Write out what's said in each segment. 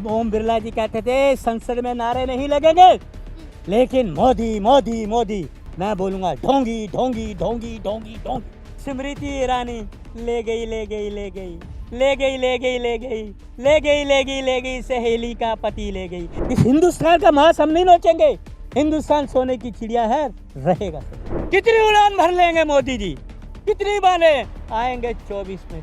ओम बिरला जी कहते थे संसद में नारे नहीं लगेंगे, लेकिन मोदी मोदी मोदी मैं बोलूंगा ढोंगी ढोंगी ढोंगी ढोंगी ढोंगी। स्मृति ईरानी ले गई ले गई ले गई ले गई ले गई ले गई ले गई ले गई ले गई सहेली का पति ले गई। इस हिंदुस्तान का मांस हम नहीं नोचेंगे। हिंदुस्तान सोने की चिड़िया है, रहेगा। कितनी उड़ान भर लेंगे मोदी जी, कितनी बारे आएंगे 24 में,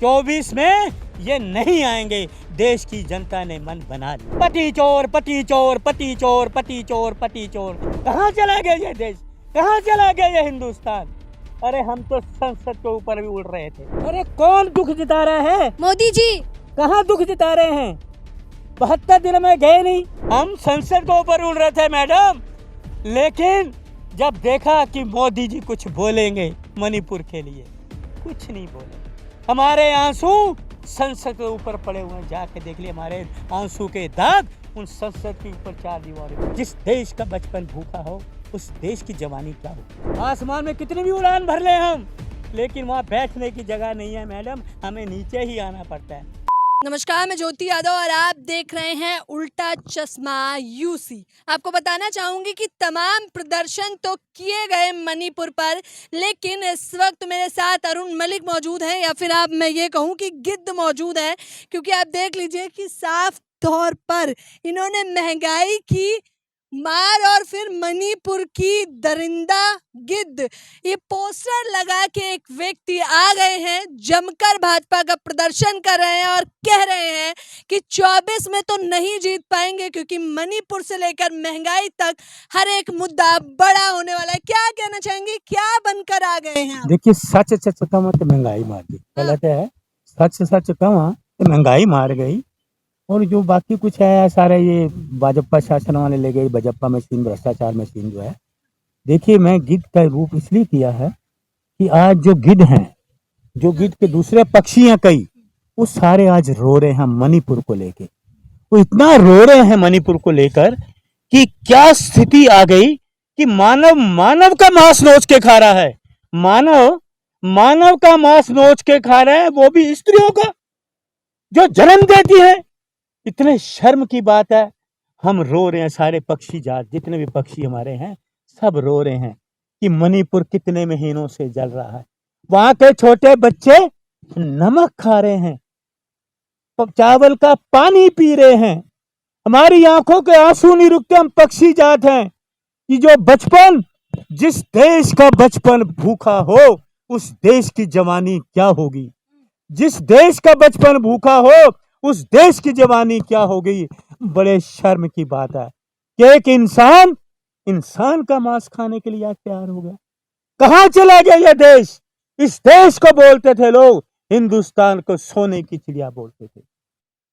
24 में ये नहीं आएंगे। देश की जनता ने मन बना लिया। पति चोर पति चोर पति चोर पति चोर पति चोर। कहाँ चला गया ये देश, कहाँ चला गया ये हिंदुस्तान। अरे हम तो संसद के ऊपर भी उड़ रहे थे। अरे कौन दुख जिता रहा है? मोदी जी। कहाँ दुख जिता रहे हैं? 72 दिन में गए नहीं। हम संसद के ऊपर उड़ रहे थे मैडम, लेकिन जब देखा कि मोदी जी कुछ बोलेंगे मणिपुर के लिए, कुछ नहीं बोले। हमारे आंसू संसद के ऊपर पड़े हुए हैं, जाके देख लिए हमारे आंसू के दाग उन संसद के ऊपर 4 दीवारों। जिस देश का बचपन भूखा हो उस देश की जवानी क्या हो। आसमान में कितनी भी उड़ान भर ले हम, लेकिन वहाँ बैठने की जगह नहीं है मैडम, हमें नीचे ही आना पड़ता है। नमस्कार, मैं ज्योति यादव और आप देख रहे हैं उल्टा चश्मा यूसी। आपको बताना चाहूंगी कि तमाम प्रदर्शन तो किए गए मणिपुर पर, लेकिन इस वक्त मेरे साथ अरुण मलिक मौजूद हैं, या फिर आप मैं ये कहूँ कि गिद्ध मौजूद है, क्योंकि आप देख लीजिए कि साफ तौर पर इन्होंने महंगाई की मार और फिर मणिपुर की दरिंदा गिद्ध, ये पोस्टर लगा के एक व्यक्ति आ गए हैं, जमकर भाजपा का प्रदर्शन कर रहे हैं और कह रहे हैं कि 24 में तो नहीं जीत पाएंगे, क्योंकि मणिपुर से लेकर महंगाई तक हर एक मुद्दा बड़ा होने वाला है। क्या कहना चाहेंगे, क्या बनकर आ गए हैं? देखिए, सच सच कमा तो महंगाई मार दी, गलत है। सच सच कमा तो महंगाई मार गई, और जो बाकी कुछ है सारे ये भाजपा शासन वाले ले गए। भाजपा मशीन, भ्रष्टाचार मशीन जो है। देखिए, मैं गिद्ध का रूप इसलिए किया है कि आज जो गिद्ध हैं, जो गिद्ध के दूसरे पक्षी हैं कई, वो सारे आज रो रहे हैं मणिपुर को लेके। वो इतना रो रहे हैं मणिपुर को लेकर कि क्या स्थिति आ गई कि मानव मानव का मांस नोच के खा रहा है। मानव मानव का मांस नोच के खा रहा है, वो भी स्त्रियों का जो जन्म देती है। इतने शर्म की बात है। हम रो रहे हैं, सारे पक्षी जात जितने भी पक्षी हमारे हैं सब रो रहे हैं कि मणिपुर कितने महीनों से जल रहा है। वहां के छोटे बच्चे नमक खा रहे हैं, चावल का पानी पी रहे हैं। हमारी आंखों के आंसू नहीं रुकते। हम पक्षी जात हैं कि जो बचपन, जिस देश का बचपन भूखा हो उस देश की जवानी क्या होगी। जिस देश का बचपन भूखा हो उस देश की जवानी क्या हो गई। बड़े शर्म की बात है कि एक इंसान का मांस खाने के लिए आज तैयार हो गया। कहां चला गया ये देश? इस देश को बोलते थे लोग, हिंदुस्तान को सोने की चिड़िया बोलते थे।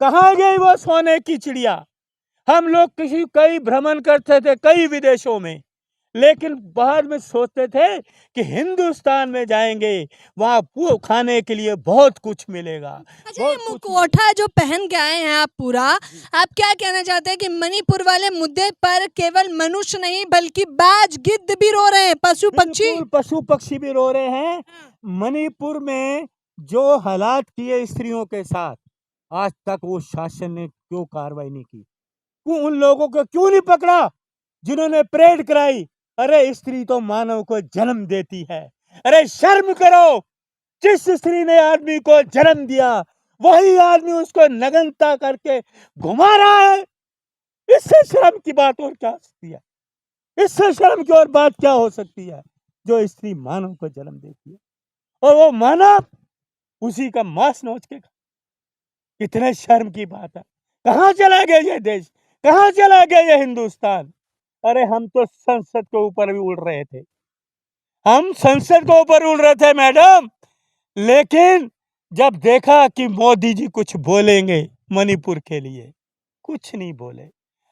कहां गई वो सोने की चिड़िया? हम लोग कई भ्रमण करते थे कई विदेशों में, लेकिन बाद में सोचते थे कि हिंदुस्तान में जाएंगे, वहाँ वो खाने के लिए बहुत कुछ मिलेगा। अच्छा, ये मुखौटा जो पहन के आए हैं आप पूरा, आप क्या कहना चाहते हैं कि मणिपुर वाले मुद्दे पर केवल मनुष्य नहीं बल्कि बाज गिद्ध भी रो रहे हैं, पशु पक्षी भी रो रहे हैं। मणिपुर में जो हालात किए स्त्रियों के साथ, आज तक वो शासन ने क्यों कार्रवाई नहीं की? उन लोगों को क्यों नहीं पकड़ा जिन्होंने परेड कराई? अरे स्त्री तो मानव को जन्म देती है। अरे शर्म करो। जिस स्त्री ने आदमी को जन्म दिया वही आदमी उसको नग्नता करके घुमा रहा है। इससे शर्म की बात और क्या हो सकती है? इससे शर्म की और बात क्या हो सकती है? जो स्त्री मानव को जन्म देती है और वो मानव उसी का मांस नोच के खा। कितने शर्म की बात है। कहाँ चला गया ये देश, कहाँ चला गया ये हिंदुस्तान। अरे हम तो संसद के ऊपर भी उड़ रहे थे। हम संसद के ऊपर उड़ रहे थे मैडम, लेकिन जब देखा कि मोदी जी कुछ बोलेंगे मणिपुर के लिए, कुछ नहीं बोले।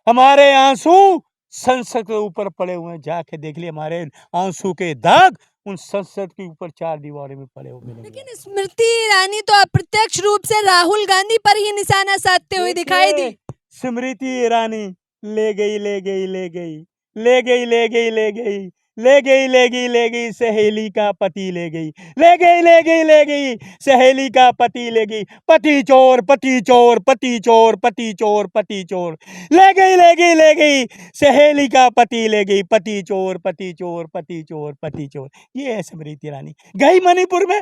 हमारे आंसू संसद के ऊपर पड़े हुए हैं, जाके देख लिए हमारे आंसू के दाग उन संसद के ऊपर 4 दीवारों में पड़े हुए मिलेंगे। लेकिन स्मृति ईरानी तो अप्रत्यक्ष रूप से राहुल गांधी पर ही निशाना साधते हुए दिखाई दी। स्मृति ईरानी ले गई ले गई ले गई ले गई ले गई ले गई ले गई सहेली का पति ले गई, ले गई सहेली का पति ले गई, पति चोर पति चोर पति चोर पति चोर पति चोर, ले गई सहेली का पति ले गई, पति चोर पति चोर पति चोर पति चोर। ये है स्मृति ईरानी। गई मणिपुर में,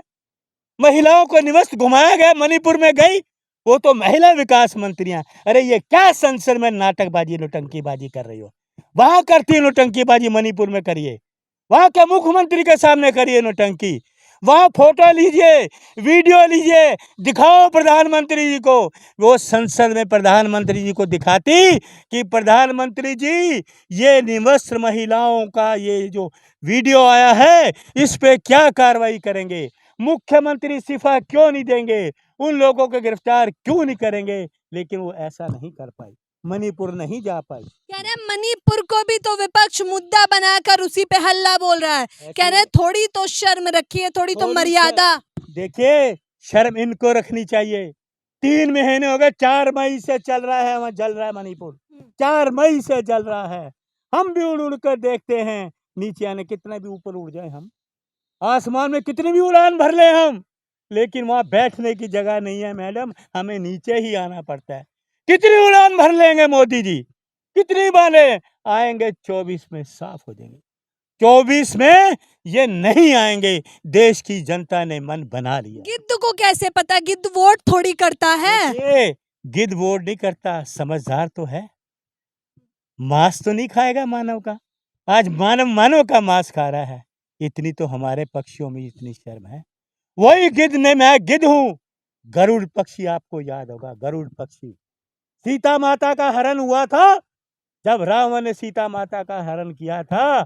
महिलाओं को निवस्त घुमाया गया, मणिपुर में गई, वो तो महिला विकास मंत्रियां। अरे ये क्या संसद में नाटकबाजी नौटंकीबाजी कर रही हो? वहां करती नौटंकीबाजी मणिपुर में करिए, वहां के मुख्यमंत्री के सामने करिए नौटंकी, वहां फोटो लीजिए, वीडियो लीजिए, दिखाओ प्रधानमंत्री जी को। वो संसद में प्रधानमंत्री जी को दिखाती कि प्रधानमंत्री जी ये निवस्त्र महिलाओं का ये जो वीडियो आया है इस पे क्या कार्रवाई करेंगे, मुख्यमंत्री इस्तीफा क्यों नहीं देंगे, उन लोगों को गिरफ्तार क्यों नहीं करेंगे। लेकिन वो ऐसा नहीं कर पाई, मणिपुर नहीं जा पाई। कह रहे हैं मणिपुर को भी तो विपक्ष मुद्दा बनाकर उसी पे हल्ला बोल रहा है। कह रहे हैं थोड़ी तो शर्म रखिए, थोड़ी तो मर्यादा। देखिए शर्म इनको रखनी चाहिए। 3 महीने हो गए, 4 मई से चल रहा है, वहाँ जल रहा है मणिपुर, 4 मई से जल रहा है। हम भी उड़ उड़ कर देखते हैं, नीचे आने कितना भी ऊपर उड़ जाए हम, आसमान में कितनी भी उड़ान भर ले हम, लेकिन वहाँ बैठने की जगह नहीं है मैडम, हमें नीचे ही आना पड़ता है। कितनी उड़ान भर लेंगे मोदी जी, कितनी बारे आएंगे, 24 में साफ हो जाएंगे, 24 में ये नहीं आएंगे। देश की जनता ने मन बना लिया। गिद्ध को कैसे पता, गिद्ध वोट थोड़ी करता है। ये गिद्ध वोट नहीं करता, समझदार तो है, मांस तो नहीं खाएगा मानव का। आज मानव का मांस खा रहा है। इतनी तो हमारे पक्षियों में इतनी शर्म है। वही गिद्ध ने, मैं गिद्ध हूँ। गरुड़ पक्षी आपको याद होगा, गरुड़ पक्षी, सीता माता का हरण हुआ था, जब रावण ने सीता माता का हरण किया था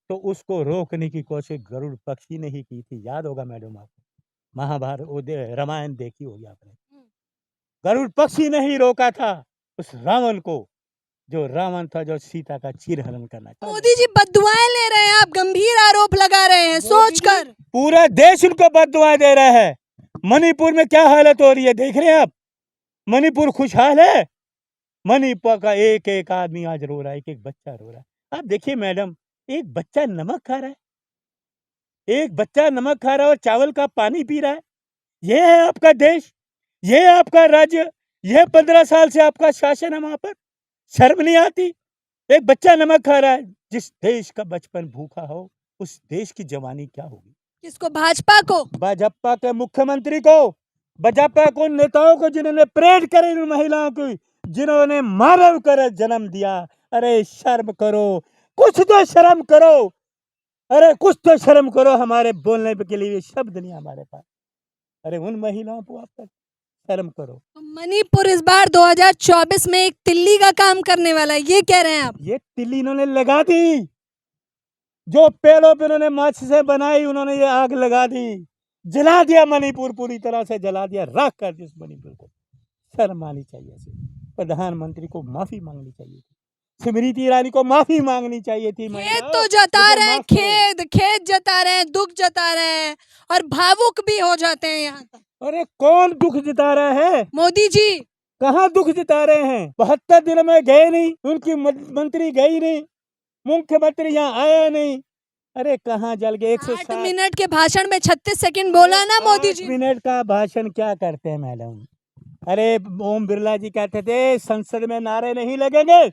तो उसको रोकने की कोशिश गरुड़ पक्षी ने ही की थी। याद होगा मैडम आपको, महाभारत रामायण देखी होगी आपने। गरुड़ पक्षी ने ही रोका था उस रावण को, जो रावण था, जो सीता का चीरहरण करना चाहता। मोदी जी बद्दुआएं ले रहे हैं, आप गंभीर आरोप लगा रहे हैं सोचकर। पूरा देश उनको बद्दुआएं दे रहा है। मणिपुर में क्या हालत हो रही है देख रहे हैं आप, मणिपुर खुशहाल है। मणिपुर का एक एक आदमी आज रो रहा है, एक एक बच्चा रो रहा है। आप देखिए मैडम, एक बच्चा नमक खा रहा है, एक बच्चा नमक खा रहा है और चावल का पानी पी रहा है। ये है आपका देश, ये है आपका राज्य, ये 15 साल से आपका शासन है। वहां पर शर्म नहीं आती? एक बच्चा नमक खा रहा है। जिस देश का बचपन भूखा हो उस देश की जवानी क्या होगी? किसको, भाजपा को? भाजपा के मुख्यमंत्री को, भाजपा को नेताओं को, जिन्होंने प्रेरित करे इन महिलाओं को, जिन्होंने मानव कर जन्म दिया। अरे शर्म करो, कुछ तो शर्म करो, अरे कुछ तो शर्म करो। हमारे बोलने के लिए शब्द नहीं हमारे पास। अरे उन महिलाओं को आप शर्म करो। तो मणिपुर इस बार 2024 में एक तिल्ली का काम करने वाला है, ये कह रहे हैं आप? ये तिल्ली इन्होंने लगा दी, जो पेड़ों पे उन्होंने माछ से बनाई, उन्होंने ये आग लगा दी, जला दिया मणिपुर, पूरी तरह से जला दिया, राख कर दिया इस मणिपुर को। शर्म आनी चाहिए ऐसे। प्रधानमंत्री को माफी मांगनी चाहिए थी, स्मृति ईरानी को माफी मांगनी चाहिए थी। खेद तो जता रहे हैं, खेद जता रहे हैं, दुख जता रहे हैं और भावुक भी हो जाते हैं यहाँ तक। अरे कौन दुख जता रहा है? मोदी जी कहाँ दुख जता रहे हैं? 72 दिन में गए नहीं, उनकी मंत्री गई नहीं, मुख्यमंत्री यहाँ आया नहीं। अरे कहाँ जल गए? 8 मिनट के भाषण में 36 सेकंड बोला ना मोदी जी। 8 मिनट का भाषण क्या करते हैं मैडम? अरे ओम बिरला जी कहते थे संसद में नारे नहीं लगेंगे,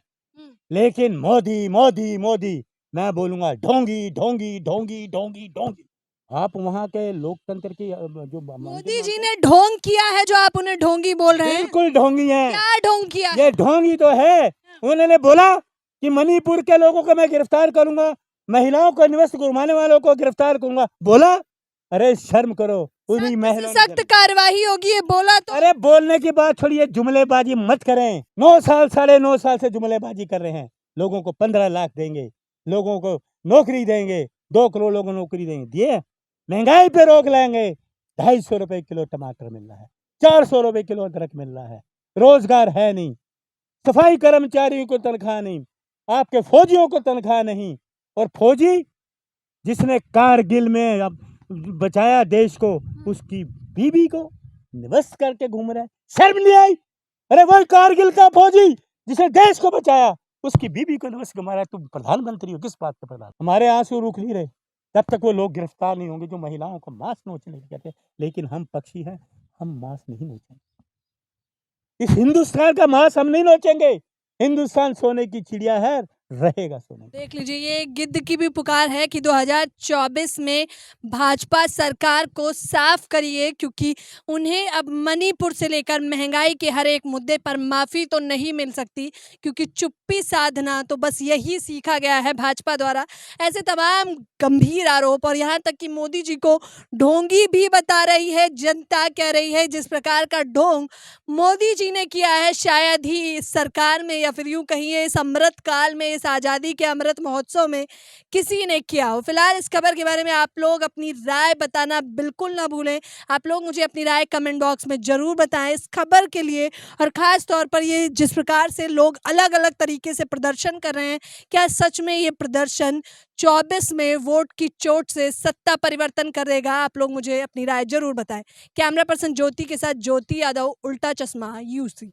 लेकिन मोदी मोदी मोदी, मैं बोलूंगा ढोंगी ढोंगी ढोंगी ढोंगी ढोंगी। आप वहाँ के लोकतंत्र की जो मोदी जी ने ढोंग किया है, जो आप उन्हें ढोंगी बोल रहे हैं? बिल्कुल ढोंगी है। क्या ढोंग किया? ये ढोंगी तो है। उन्होंने बोला कि मणिपुर के लोगों को मैं गिरफ्तार करूंगा, महिलाओं को निवस्त घुमाने वालों को गिरफ्तार करूंगा, बोला। अरे शर्म करो, उन्हीं महिलाओं ने सख्त कार्यवाही होगी, ये बोला तो। अरे बोलने की बात छोड़िए, जुमलेबाजी मत करें। 9 साल 9.5 साल से जुमलेबाजी कर रहे हैं। लोगों को 15 लाख देंगे, लोगों को नौकरी देंगे, 2 करोड़ लोगों को नौकरी देंगे, दिए। महंगाई पे रोक लाएंगे, 250 रुपए किलो टमाटर मिल रहा है, 400 रुपए किलो अदरक मिल रहा है, रोजगार है नहीं, सफाई कर्मचारियों को तनख्वाह नहीं, आपके फौजियों को तनख्वाह नहीं। और फौजी जिसने कारगिल में अब बचाया देश को, उसकी बीबी को निवस्त करके घूम रहा है। शर्म नहीं आई? अरे वही कारगिल का फौजी जिसने देश को बचाया, उसकी बीवी को नमस्कार मारा, तुम प्रधानमंत्री हो, किस बात पे प्रधान? हमारे आंसू रुक नहीं रहे तब तक वो लोग गिरफ्तार नहीं होंगे जो महिलाओं को मांस नोचने के कहते हैं। लेकिन हम पक्षी हैं, हम मांस नहीं नोचेंगे। इस हिंदुस्तान का मांस हम नहीं नोचेंगे। हिंदुस्तान सोने की चिड़िया है, रहेगा सोने की। देख लीजिए, ये गिद्ध की भी पुकार है कि 2024 में भाजपा सरकार को साफ करिए, क्योंकि उन्हें अब मणिपुर से लेकर महंगाई के हर एक मुद्दे पर माफ़ी तो नहीं मिल सकती, क्योंकि चुप्पी साधना तो बस यही सीखा गया है भाजपा द्वारा। ऐसे तमाम गंभीर आरोप, और यहाँ तक कि मोदी जी को ढोंगी भी बता रही है जनता, कह रही है जिस प्रकार का ढोंग मोदी जी ने किया है शायद ही इस सरकार में, या फिर यूं कहिए इस अमृत काल में, इस आज़ादी के अमृत महोत्सव में किसी ने किया हो। फिलहाल इस खबर के बारे में आप लोग अपनी राय बताना बिल्कुल ना भूलें। आप लोग मुझे अपनी राय कमेंट बॉक्स में ज़रूर बताएं इस खबर के लिए, और ख़ास तौर पर ये जिस प्रकार से लोग अलग अलग तरीके से प्रदर्शन कर रहे हैं, क्या सच में ये प्रदर्शन 24 में वोट की चोट से सत्ता परिवर्तन करेगा? आप लोग मुझे अपनी राय ज़रूर बताएं। कैमरा पर्सन ज्योति के साथ ज्योति यादव, उल्टा चश्मा, यूसी।